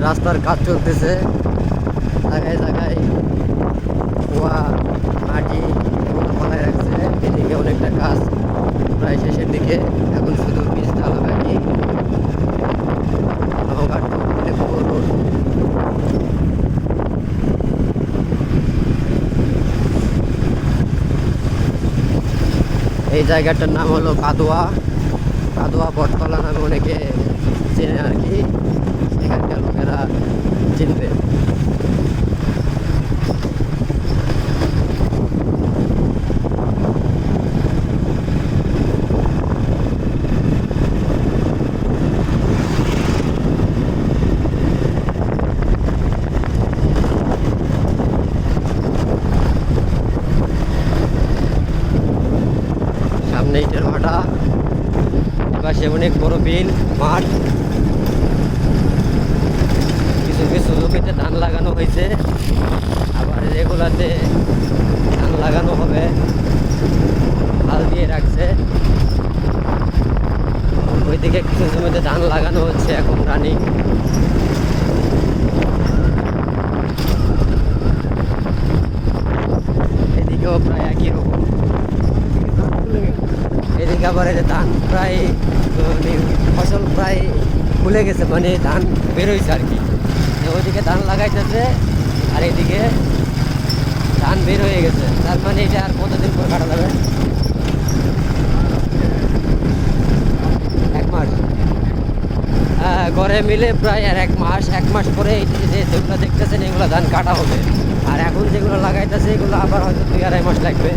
রাস্তার কাজ চলতেছে, জায়গায় জায়গায় কুয়া মাটি এগুলো ফেলায় রাখছে। এদিকে অনেকটা কাজ প্রায় শেষের দিকে, এখন শুধু পিচ ঢালা বাকি। নৌকার তো অনেক বড় রোড। এই জায়গাটার নাম হলো কাদোয়া, কাদোয়া বটতলা নামে অনেকে চেনে আর কি, এখানকার লোকেরা চিনবে। সামনে ইটের ভাটা, পাশে অনেক বড় বিল মাঠ, কিছু কিছু জমিতে ধান লাগানো হয়েছে, আবার এগুলাতে ধান লাগানো হবে, হাল দিয়ে রাখছে। ওইদিকে কিছু জমিতে ধান লাগানো হচ্ছে এখন রানিং। এদিকেও প্রায় একই রকম। এদিকে আবার এই যে ধান প্রায় ফসল প্রায় খুলে গেছে, মানে ধান বেরোইছে আর কি। ওইদিকে ধান লাগাইতেছে আর এদিকে ধান বের হয়ে গেছে, তার মানে এটা আর কতদিন পর কাটা যাবে? 1 মাস। ঘরে মিলে প্রায় আর 1 মাস। 1 মাস পরে যেগুলো দেখতেছেন এগুলো ধান কাটা হবে, আর এখন যেগুলো লাগাইতেছে এগুলো আবার হয়তো 2-2.5 মাস লাগবে।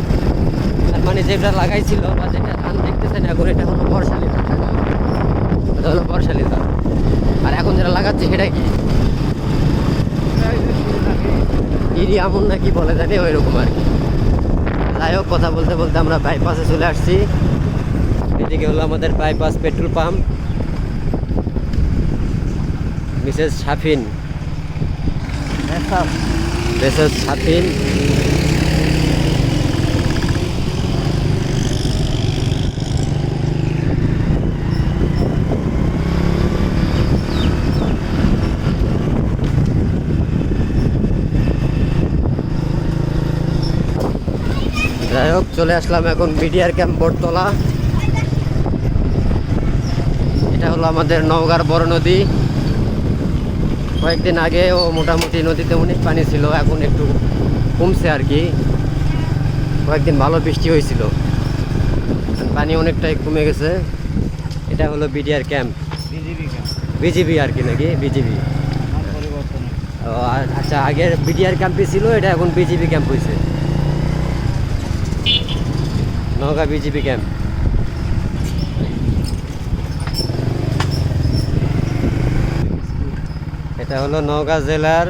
তার মানে যেটা লাগাইছিল বা যেটা ধান দেখতেছেন এখন, এটা হলো বর্ষালি ধান, এটা হলো বর্ষালি ধান। আর এখন যেটা লাগাচ্ছে সেটা কি ইরি আমন না কি বলে জানি, ওই রকম আর কি। যাই হোক, কথা বলতে বলতে আমরা বাইপাসে চলে আসছি। এদিকে হলো আমাদের bypass petrol pump, Mrs Shafin, Mrs Shafin. যাই হোক, চলে আসলাম এখন বিডিআর ক্যাম্প বটতলা। এটা হলো আমাদের নওগাঁর বড় নদী। কয়েকদিন আগেও মোটামুটি নদীতে অনেক পানি ছিল, এখন একটু কমছে আর কি। কয়েকদিন ভালো বৃষ্টি হয়েছিল, পানি অনেকটাই কমে গেছে। এটা হলো বিডিআর ক্যাম্প, বিজিবি আর কি, নাকি বিজিবি? আচ্ছা, আগের বিডিআর ক্যাম্পই ছিল, এটা এখন বিজিবি ক্যাম্প হয়েছে, নওগাঁ বিজিবি ক্যাম্প। এটা হলো নওগাঁ জেলার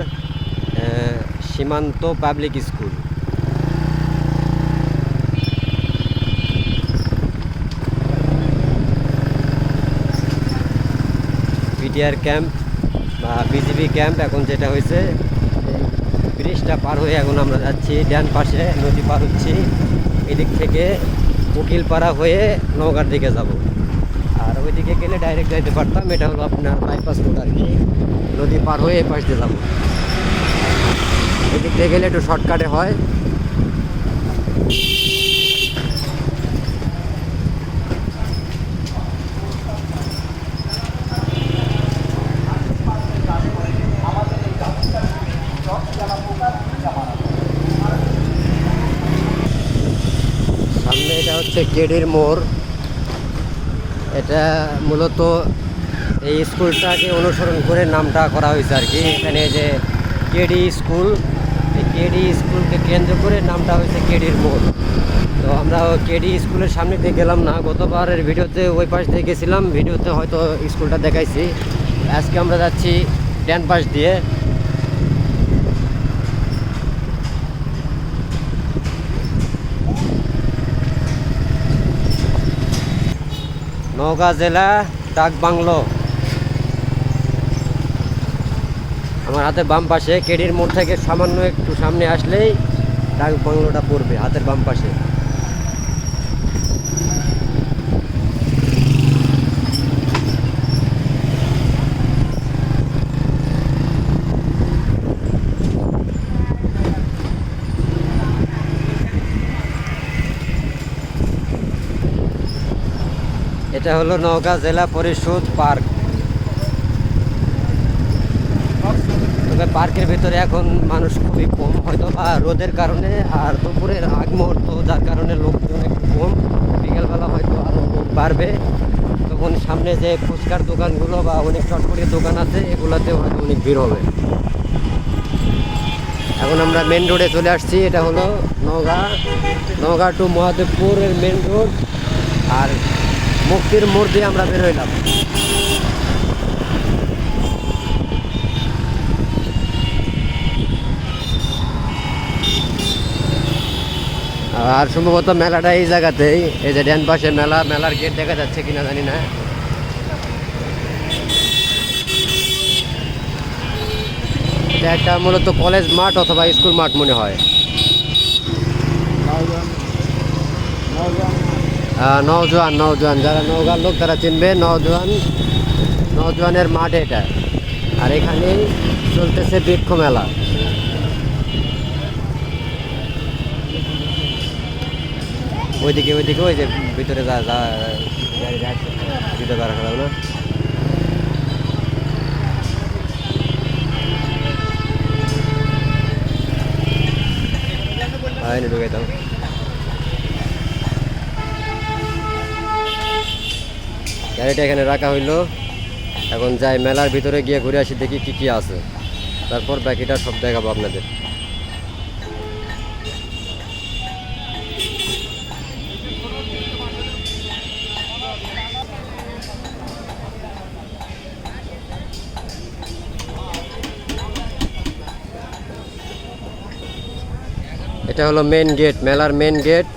সীমান্ত পাবলিক স্কুল। বিডিআর ক্যাম্প বা বিজিবি ক্যাম্প এখন যেটা হয়েছে, ব্রিজটা পার হয়ে এখন আমরা যাচ্ছি ডান পাশে, নদী পার হচ্ছি। এদিক থেকে উকিলপাড়া হয়ে নওগাঁর দিকে যাব, আর ওইদিকে গেলে ডাইরেক্ট যাইতে পারতাম। এটা হলো আপনার বাইপাস রোড আর কি, নদী পার হয়ে এই পাশ দিয়ে যাবো। এদিক দিয়ে গেলে একটু শর্টকাটে হয়। সামনে এটা হচ্ছে কেডির মোড়। এটা মূলত এই স্কুলটাকে অনুসরণ করে নামটা করা হয়েছে আর কি। এখানে যে কেডি স্কুল, এই কেডি স্কুলকে কেন্দ্র করে নামটা হয়েছে কেডির মোড়। তো আমরা কেডি স্কুলের সামনে দিয়ে গেলাম না, গতবারের ভিডিওতে ওই পাশ দিয়ে গেছিলাম, ভিডিওতে হয়তো স্কুলটা দেখাইছি। আজকে আমরা যাচ্ছি ডান পাশ দিয়ে। নওগাঁ জেলা ডাক বাংলো। আমার হাতের বাম পাশে, কেডির মোড় থেকে সামান্য একটু সামনে আসলেই ডাক বাংলোটা পড়বে হাতের বাম পাশে। এটা হলো নওগাঁ জেলা পরিষদ পার্ক। তবে পার্কের ভিতরে এখন মানুষ খুবই কম, হয়তো বা রোদের কারণে আর দুপুরের আগ মুহূর্ত, যার কারণে লোকজন একটু কম। বিকেলবেলা হয়তো আরও লোক বাড়বে, তখন সামনে যে ফুচকার দোকানগুলো বা অনেক চটপটির দোকান আছে এগুলোতে হয়তো অনেক ভিড় হবে। এখন আমরা মেন রোডে চলে আসছি। এটা হলো নওগাঁ টু মহাদেবপুরের মেন রোড, আর মুক্তির মোড় দিয়ে আমরা বের হইলাম। আর সম্ভবত মেলাটা এই জায়গাতেই, এই যে ডান পাশে মেলার গেট দেখা যাচ্ছে কিনা জানি না। এটা একটা মূলত কলেজ মাঠ অথবা স্কুল মাঠ মনে হয়। নওজোয়ান যারা নওগাঁর লোক তারা চিনবে। নওজোয়ানের মাঠ এটা, আর এখানেই চলতেছে বৃক্ষ মেলা। ওইদিকে ওই যে ভিতরে ভিতরে রাখা যাবে না। ঢুকে দাও। গাড়িটা এখানে রাখা হইলো। এখন যাই মেলার ভিতরে গিয়ে ঘুরে আসি, দেখি কি কি আছে, তারপর বাকিটা সব দেখাবো আপনাদের। এটা হলো মেন গেট, মেলার মেন গেট।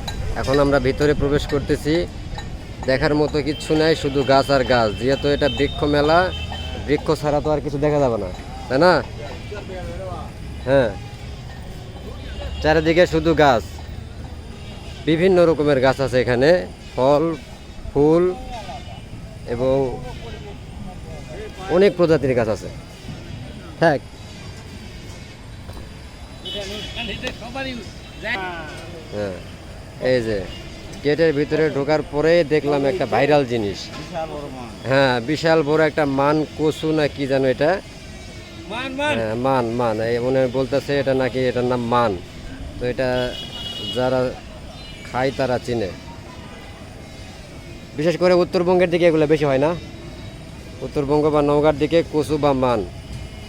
এখন আমরা ভিতরে প্রবেশ করতেছি। দেখার মতো কিচ্ছু নাই, শুধু গাছ আর গাছ। যেহেতু এটা বৃক্ষ মেলা, বৃক্ষ ছাড়া তো আর কিছু দেখা যাবে না, তাই না? হ্যাঁ, চারিদিকে শুধু গাছ, বিভিন্ন রকমের গাছ আছে এখানে, ফল ফুল এবং অনেক প্রজাতির গাছ আছে। হ্যাঁ, হ্যাঁ, এই যে গেটের ভিতরে ঢোকার পরে দেখলাম একটা ভাইরাল জিনিস। হ্যাঁ, বিশাল বড় একটা মান কচু না কি জানো এটা। হ্যাঁ, মান এই মনে বলতেছে এটা নাকি, এটার নাম মান। তো এটা যারা খায় তারা চিনে। বিশেষ করে উত্তরবঙ্গের দিকে এগুলো বেশি হয় না, উত্তরবঙ্গ বা নওগাঁর দিকে কচু বা মান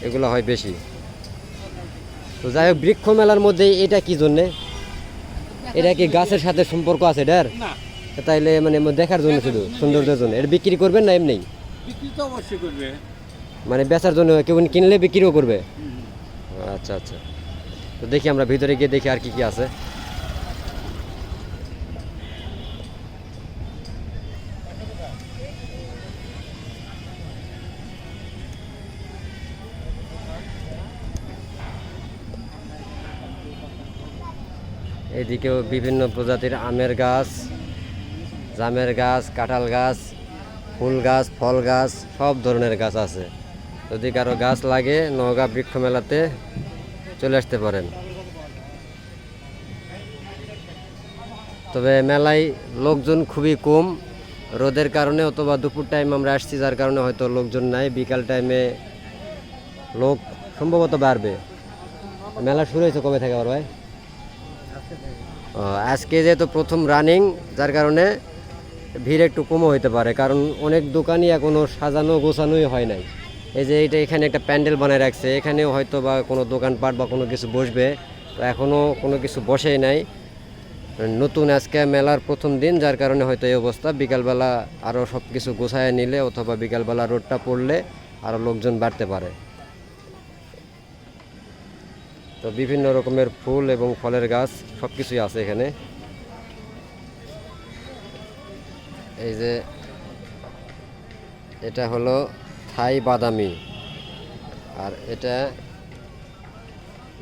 এগুলো হয় বেশি। তো যাই হোক, বৃক্ষ মেলার মধ্যে এটা কি জন্যে? এটা কি গাছের সাথে সম্পর্ক আছে এটার? তাইলে মানে দেখার জন্য, শুধু সৌন্দর্যের জন্য এটা বিক্রি করবেন না এমনি? বিক্রি তো অবশ্যই করবে, মানে বেচার জন্য, কেউ কিনলে বিক্রিও করবে। আচ্ছা আচ্ছা, তো দেখি আমরা ভিতরে গিয়ে দেখি আর কি কি আছে। এদিকেও বিভিন্ন প্রজাতির আমের গাছ, জামের গাছ, কাঁঠাল গাছ, ফুল গাছ, ফল গাছ, সব ধরনের গাছ আছে। যদি কারো গাছ লাগে নওগাঁ বৃক্ষ মেলাতে চলে আসতে পারেন। তবে মেলায় লোকজন খুবই কম, রোদের কারণে অথবা দুপুর টাইম আমরা আসছি, যার কারণে হয়তো লোকজন নাই। বিকাল টাইমে লোক সম্ভবত বাড়বে। মেলা শুরু হয়েছে কবে থেকে আবার ভাই? আজকে যেহেতু প্রথম রানিং, যার কারণে ভিড় একটু কমও হইতে পারে, কারণ অনেক দোকানই এখনও সাজানো গোছানোই হয় নাই। এই যে এখানে একটা প্যান্ডেল বানায় রাখছে, এখানেও হয়তো বা কোনো দোকানপাট বা কোনো কিছু বসবে, তো এখনও কোনো কিছু বসেই নাই। নতুন আজকে মেলার প্রথম দিন, যার কারণে হয়তো এই অবস্থা। বিকালবেলা আরও সব কিছু গোছায় নিলে অথবা বিকালবেলা রোডটা পড়লে আরও লোকজন বাড়তে পারে। তো বিভিন্ন রকমের ফুল এবং ফলের গাছ সব কিছুই আছে এখানে। এই যে এটা হলো থাই বাদামি, আর এটা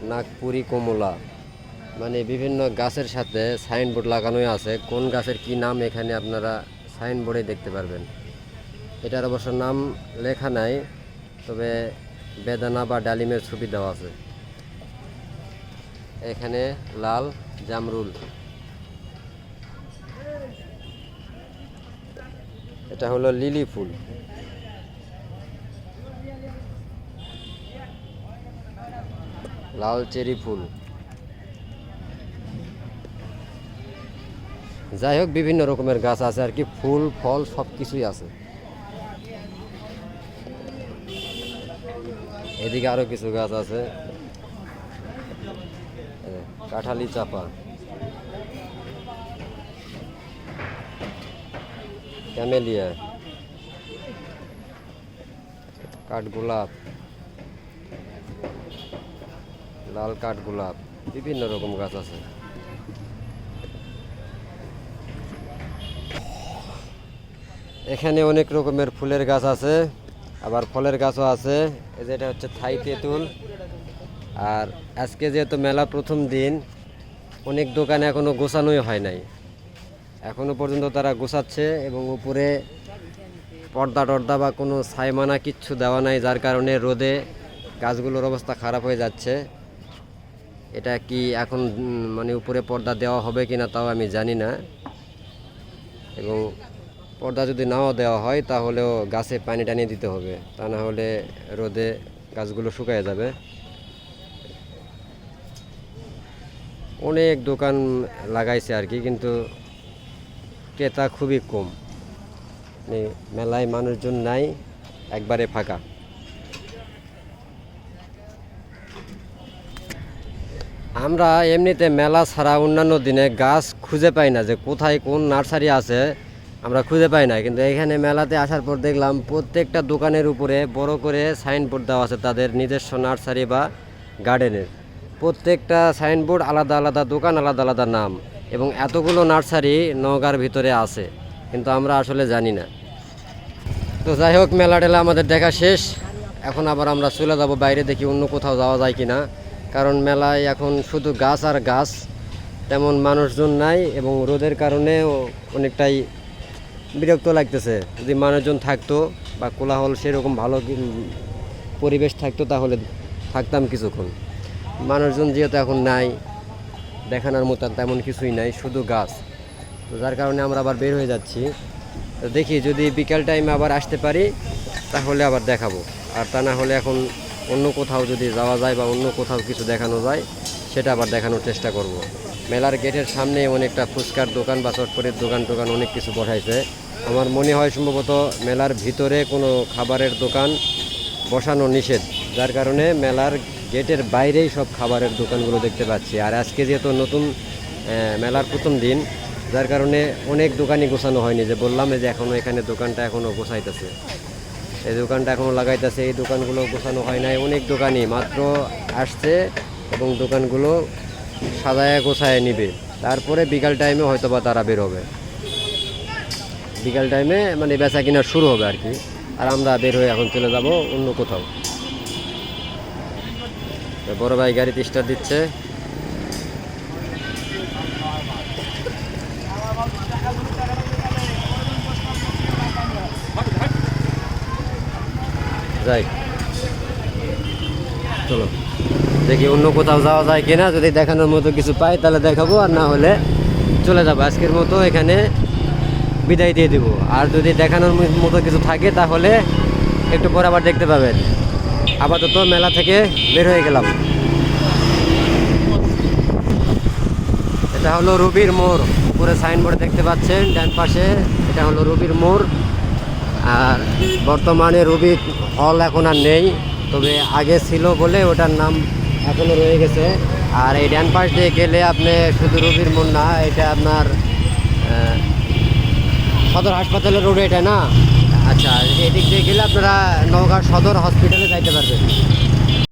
নাগপুরি কমলা। মানে বিভিন্ন গাছের সাথে সাইনবোর্ড লাগানোই আছে, কোন গাছের কি নাম এখানে আপনারা সাইনবোর্ডে দেখতে পারবেন। এটার অবশ্য নাম লেখা নাই, তবে বেদানা বা ডালিমের ছবি দেওয়া আছে। এখানে লাল জামরুল, এটা হলো লিলি ফুল। লাল চেরি ফুল। যাই হোক, বিভিন্ন রকমের গাছ আছে আর কি, ফুল ফল সব কিছুই আছে। এদিকে আরো কিছু গাছ আছে, কাঁঠালি চাপা, ক্যামেলিয়া, কাঠগোলাপ, লাল কাঠগোলাপ, বিভিন্ন রকম গাছ আছে। এখানে অনেক রকমের ফুলের গাছ আছে, আবার ফলের গাছও আছে। এই যে এটা হচ্ছে থাই তেঁতুল। আর আজকে যেহেতু মেলা প্রথম দিন, অনেক দোকানে এখনো গোছানোই হয় নাই, এখনো পর্যন্ত তারা গোছাচ্ছে এবং উপরে পর্দা টর্দা বা কোনো ছাইমানা কিচ্ছু দেওয়া নাই, যার কারণে রোদে গাছগুলোর অবস্থা খারাপ হয়ে যাচ্ছে। এটা কি এখন মানে উপরে পর্দা দেওয়া হবে কিনা তাও আমি জানি না, এবং পর্দা যদি নাও দেওয়া হয় তাহলেও গাছে পানি টানিয়ে দিতে হবে, তা না হলে রোদে গাছগুলো শুকিয়ে যাবে। অনেক দোকান লাগাইছে আর কি, কিন্তু ক্রেতা খুবই কম, মানে মেলায় মানুষজন নাই, একবারে ফাঁকা। আমরা এমনিতে মেলা ছাড়া অন্যান্য দিনে গাছ খুঁজে পাই না, যে কোথায় কোন নার্সারি আছে আমরা খুঁজে পাই না, কিন্তু এখানে মেলাতে আসার পর দেখলাম প্রত্যেকটা দোকানের উপরে বড় করে সাইনবোর্ড দেওয়া আছে তাদের নিজস্ব নার্সারি বা গার্ডেনের। প্রত্যেকটা সাইনবোর্ড আলাদা আলাদা দোকান, আলাদা আলাদা নাম, এবং এতগুলো নার্সারি নওগাঁর ভিতরে আছে, কিন্তু আমরা আসলে জানি না। তো যাই হোক, মেলা টেলা আমাদের দেখা শেষ। এখন আবার আমরা চলে যাব বাইরে, দেখি অন্য কোথাও যাওয়া যায় কিনা, কারণ মেলায় এখন শুধু গাছ আর গাছ, তেমন মানুষজন নাই, এবং রোদের কারণে অনেকটাই বিরক্ত লাগতেছে। যদি মানুষজন থাকতো বা কোলাহল সেরকম ভালো পরিবেশ থাকতো তাহলে থাকতাম কিছুক্ষণ। মানুষজন যেহেতু এখন নাই, দেখানোর মতো তেমন কিছুই নাই, শুধু গাছ। তো যার কারণে আমরা আবার বের হয়ে যাচ্ছি। তো দেখি যদি বিকেল টাইমে আবার আসতে পারি তাহলে আবার দেখাবো, আর তা না হলে এখন অন্য কোথাও যদি যাওয়া যায় বা অন্য কোথাও কিছু দেখানো যায় সেটা আবার দেখানোর চেষ্টা করব। মেলার গেটের সামনে অনেকটা ফুচকার দোকান বা চটপটির দোকান অনেক কিছু বসাইছে। আমার মনে হয় সম্ভবত মেলার ভিতরে কোনো খাবারের দোকান বসানো নিষেধ, যার কারণে মেলার গেটের বাইরেই সব খাবারের দোকানগুলো দেখতে পাচ্ছি। আর আজকে যেহেতু নতুন মেলার প্রথম দিন, যার কারণে অনেক দোকানই গোছানো হয়নি, যে বললাম যে এখনও এখানে দোকানটা এখনও গোছাইতেছে, এই দোকানটা এখনও লাগাইতেছে, এই দোকানগুলো গোছানো হয় নাই। অনেক দোকানই মাত্র আসছে এবং দোকানগুলো সাজায় গোছায় নিবে, তারপরে বিকাল টাইমে হয়তো বা তারা বের হবে, বিকাল টাইমে মানে বেচা কিনা শুরু হবে আর কি। আর আমরা বের হয়ে এখন চলে যাব অন্য কোথাও। বড় ভাই গাড়িতে স্টার্ট দিচ্ছে। যাই, চলো দেখি অন্য কোথাও যাওয়া যায় কিনা, যদি দেখানোর মতো কিছু পাই তাহলে দেখাবো, আর না হলে চলে যাবো। আজকের মতো এখানে বিদায় দিয়ে দিব। আর যদি দেখানোর মতো কিছু থাকে তাহলে একটু পরে আবার দেখতে পাবেন। আপাতত মেলা থেকে বের হয়ে গেলাম। এটা হলো রবির মোড়, উপরে সাইনবোর্ড দেখতে পাচ্ছেন ডান পাশে, এটা হলো রবির মোড়। আর বর্তমানে রবি হল এখন আর নেই, তবে আগে ছিল বলে ওটার নাম এখনও রয়ে গেছে। আর এই ডান পাশ দিয়ে গেলে আপনি শুধু রবির মোড় না, এটা আপনার সদর হাসপাতালের রোড, এটা না? আচ্ছা, এদিক দিয়ে গেলে আপনারা নওগাঁ সদর হসপিটালে যাইতে পারবেন।